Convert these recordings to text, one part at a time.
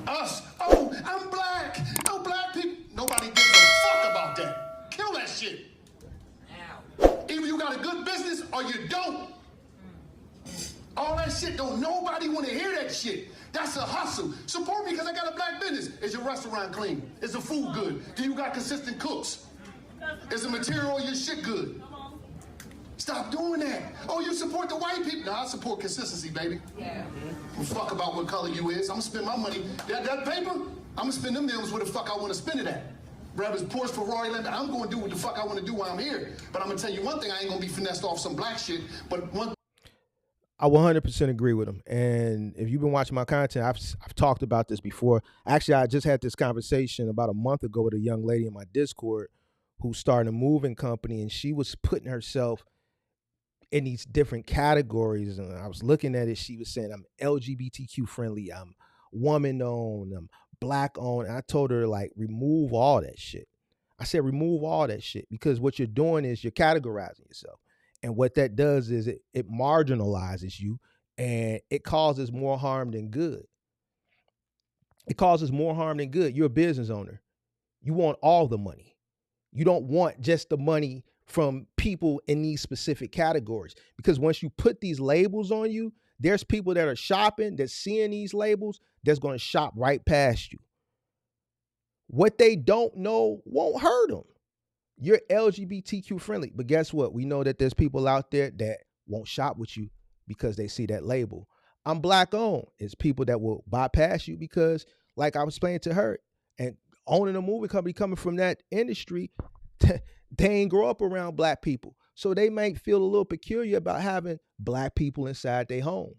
Us. Oh, I'm black. No black people. Nobody gives a fuck about that. Kill that shit. Either you got a good business or you don't. All that shit, don't nobody want to hear that shit. That's a hustle. Support me because I got a black business. Is your restaurant clean? Is the food good? Do you got consistent cooks? Is the material of your shit good? Stop doing that. Oh, you support the white people? No, I support consistency, baby. Yeah. Don't fuck about what color you is. I'm gonna spend my money. That paper, I'm gonna spend them millions where the fuck I want to spend it at. Whether it's Porsche, Ferrari, Lamborghini, I'm gonna do what the fuck I want to do while I'm here. But I'm gonna tell you one thing, I ain't gonna be finessed off some black shit. But one I 100% agree with him. And if you've been watching my content, I've talked about this before. Actually, I just had this conversation about a month ago with a young lady in my Discord who's starting a moving company, and she was putting herself in these different categories. And I was looking at it. She was saying, I'm LGBTQ friendly, I'm woman owned, I'm black owned. And I told her, like, remove all that shit. I said, remove all that shit, because what you're doing is you're categorizing yourself. And what that does is it marginalizes you, and it causes more harm than good. It causes more harm than good. You're a business owner. You want all the money. You don't want just the money from people in these specific categories, because once you put these labels on you, there's people that are shopping, that's seeing these labels, that's going to shop right past you. What they don't know won't hurt them. You're LGBTQ friendly, but guess what? We know that there's people out there that won't shop with you because they see that label. I'm black owned. It's people that will bypass you because, like I was explaining to her, and owning a movie company coming from that industry, they ain't grow up around black people. So they might feel a little peculiar about having black people inside their home.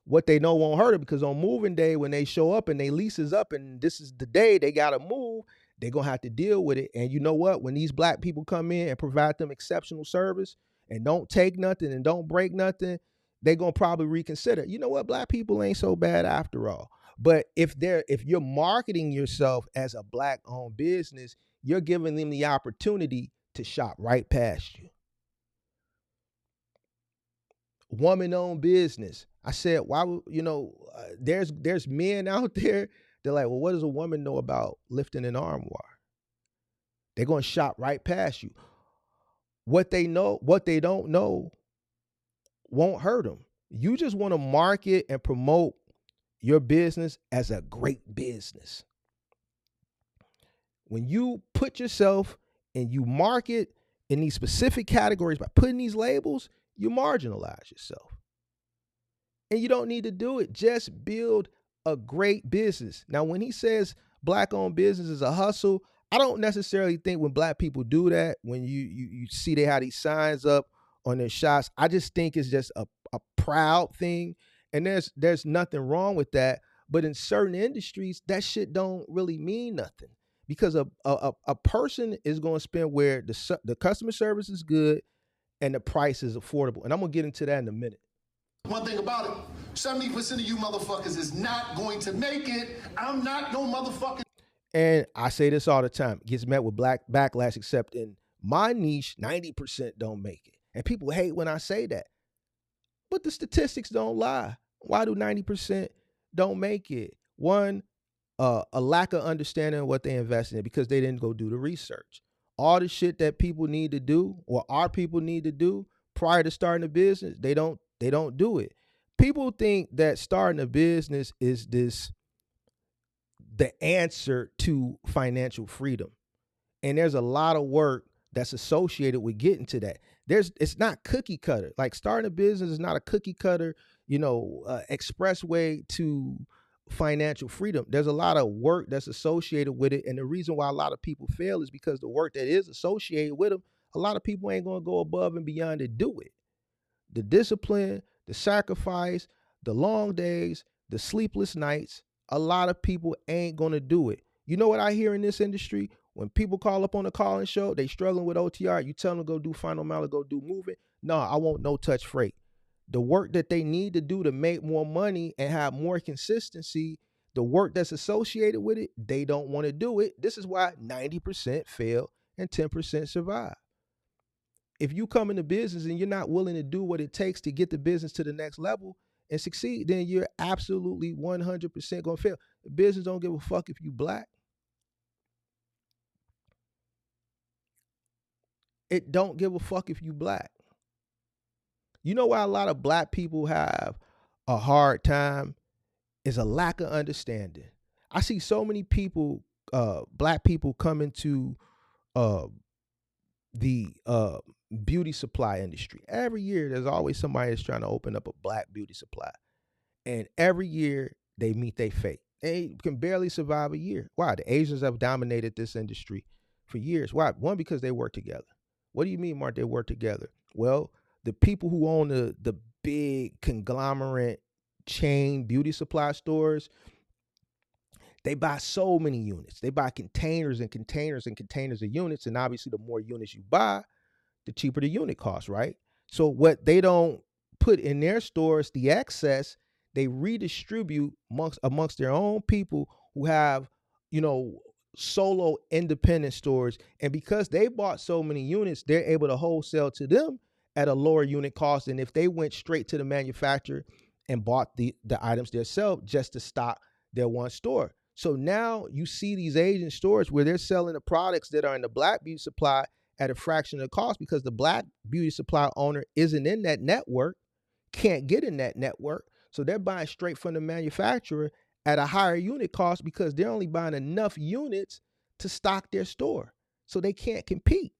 What they know won't hurt them, because on moving day, when they show up and they lease is up and this is the day they got to move, they're going to have to deal with it. And you know what? When these black people come in and provide them exceptional service and don't take nothing and don't break nothing, they're going to probably reconsider. You know what? Black people ain't so bad after all. But if you're marketing yourself as a black owned business, you're giving them the opportunity to shop right past you. Woman owned business. I said, why would, there's men out there, they're like, well, what does a woman know about lifting an armoire? They're going to shop right past you. What they don't know won't hurt them. You just want to market and promote your business as a great business. When you put yourself and you market in these specific categories by putting these labels, you marginalize yourself. And you don't need to do it. Just build a great business. Now, when he says black-owned business is a hustle, I don't necessarily think when black people do that, when you see they have these signs up on their shots, I just think it's just a proud thing. And there's nothing wrong with that. But in certain industries, that shit don't really mean nothing, because a person is going to spend where the customer service is good and the price is affordable. And I'm going to get into that in a minute. One thing about it, 70% of you motherfuckers is not going to make it. I'm not no motherfucking. And I say this all the time. It gets met with backlash, except in my niche, 90% don't make it. And people hate when I say that. But the statistics don't lie. Why do 90% don't make it? One, a lack of understanding of what they invest in, because they didn't go do the research. All the shit that people need to do, or our people need to do prior to starting a business, they don't do it. People think that starting a business is the answer to financial freedom. And there's a lot of work that's associated with getting to that. It's not cookie cutter. Like, starting a business is not a cookie cutter, expressway to financial freedom. There's a lot of work that's associated with it. And the reason why a lot of people fail is because the work that is associated with them, a lot of people ain't going to go above and beyond to do it. The discipline, the sacrifice, the long days, the sleepless nights, a lot of people ain't going to do it. You know what I hear in this industry? When people call up on the call-in show, they struggling with OTR, you tell them to go do final mile or go do moving. No, I want no touch freight. The work that they need to do to make more money and have more consistency, the work that's associated with it, they don't want to do it. This is why 90% fail and 10% survive. If you come into business and you're not willing to do what it takes to get the business to the next level, and succeed, then you're absolutely 100% gonna fail. The business don't give a fuck if you black. It don't give a fuck if you black. You know why a lot of black people have a hard time is a lack of understanding. I see so many people, black people, come into the beauty supply industry. Every year, there's always somebody that's trying to open up a black beauty supply, and every year they meet their fate. They can barely survive a year. Why? The Asians have dominated this industry for years. Why? One, because they work together. What do you mean, Mark? They work together? Well, the people who own the big conglomerate chain beauty supply stores, they buy so many units. They buy containers and containers and containers of units. And obviously, the more units you buy, the cheaper the unit costs, right? So what they don't put in their stores, the excess, they redistribute amongst their own people who have, solo independent stores. And because they bought so many units, they're able to wholesale to them at a lower unit cost than if they went straight to the manufacturer and bought the items themselves just to stock their one store. So now you see these Asian stores where they're selling the products that are in the black beauty supply at a fraction of the cost because the black beauty supply owner isn't in that network, can't get in that network. So they're buying straight from the manufacturer at a higher unit cost because they're only buying enough units to stock their store. So they can't compete.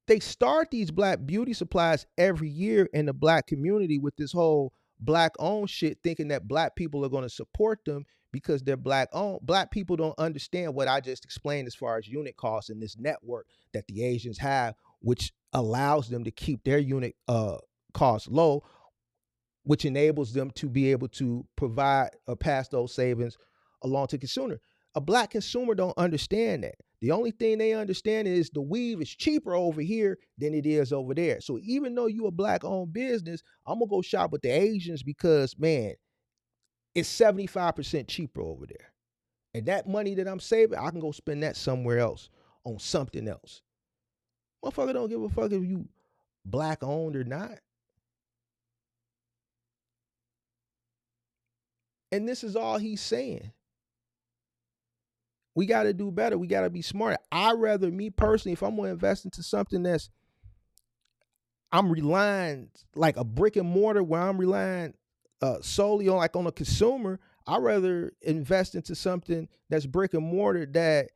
They start these black beauty supplies every year in the black community with this whole black owned shit, thinking that black people are going to support them because they're black owned. Black people don't understand what I just explained as far as unit costs in this network that the Asians have, which allows them to keep their unit costs low, which enables them to be able to provide or pass those savings along to consumer. A black consumer don't understand that. The only thing they understand is the weave is cheaper over here than it is over there. So even though you a black owned business, I'm gonna go shop with the Asians because, man, it's 75% cheaper over there. And that money that I'm saving, I can go spend that somewhere else on something else. Motherfucker don't give a fuck if you black owned or not. And this is all he's saying. We got to do better. We got to be smart. Me personally, if I'm going to invest into something I'm relying like a brick and mortar where I'm relying solely on a consumer, I'd rather invest into something that's brick and mortar that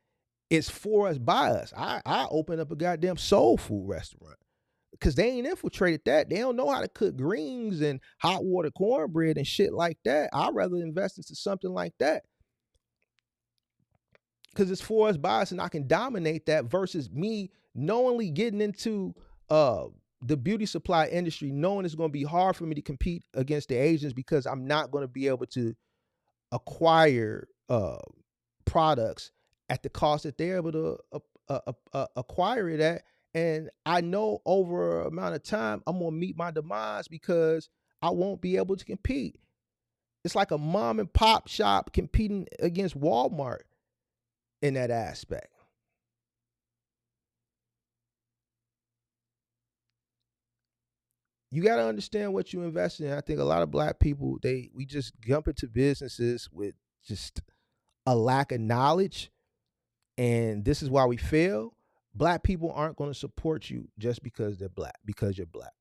is for us, by us. I open up a goddamn soul food restaurant because they ain't infiltrated that. They don't know how to cook greens and hot water cornbread and shit like that. I'd rather invest into something like that because it's for us, by us, and I can dominate that versus me knowingly getting into the beauty supply industry, knowing it's going to be hard for me to compete against the Asians because I'm not going to be able to acquire products at the cost that they're able to acquire it at. And I know over an amount of time, I'm going to meet my demise because I won't be able to compete. It's like a mom and pop shop competing against Walmart in that aspect. You got to understand what you invest in. I think a lot of black people, we just jump into businesses with just a lack of knowledge, and this is why we fail. Black people aren't going to support you just because they're black, because you're black.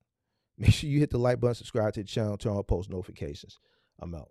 Make sure you hit the like button, subscribe to the channel, turn on post notifications. I'm out.